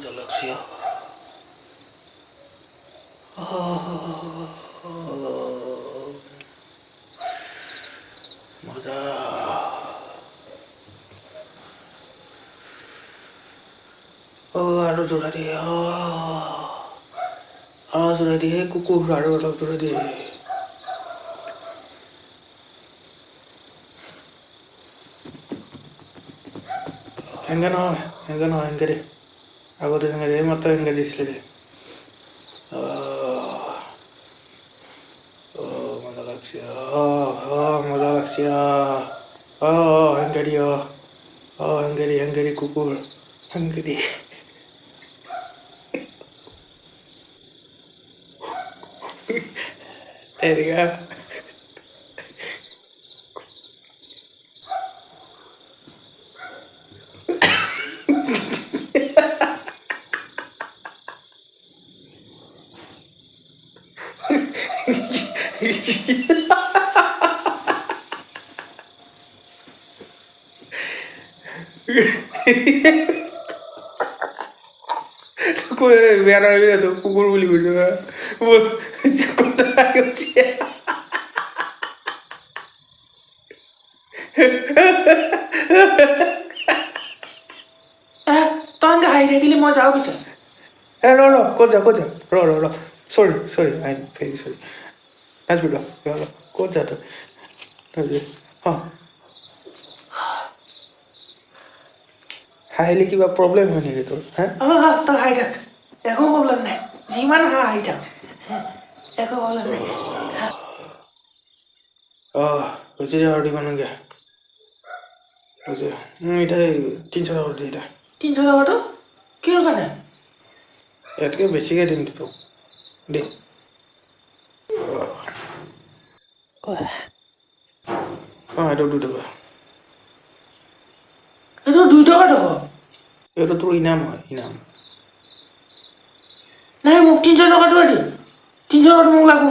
মজা লাগছে মজা আৰু জোৰা দিয়ে আৰু জোৰা দিয়ে কুকুৰ আৰু অলপ জোৰা দিয়ে হেংগে নহয় হেংগে দে আগতে হেংগে দে মাত্ৰ হেংগে দিছিলে দে মজা লাগছে মজা লাগছে হেংগে দি কুকুৰ হেংগে দি তেৰিকা বেয়া নাভাবি না তো কুকুৰ বুলি কৈছো তই হাঁহি থাকিলে মই যাওঁ পিছত ৰ ক'ত যা ৰ চৰি আই এম ভেৰি চৰি নাচবি ৰ ক'ত যা তই হাঁহিলে কিবা প্ৰব্লেম হয় নেকি তোৰ তই হাঁহি থাক একো প্ৰব্লেম নাই যিমান হাঁহি থাক একো প্ৰব্লেম নাই হৈছে দে আৰু দিমানকে হৈছে এতিয়া 300 টকা দে এতিয়া 300 টকাটো কিহৰ কাৰণে ইয়াতকৈ বেছিকৈ দিম তোক দে এইটো 2 টকা এইটো 2 টকা দেখোন এইটো তোৰ ইনাম হয় ইনাম নাই মোক 300 টকাটো দিম 300 টকাটো মোক লাগিব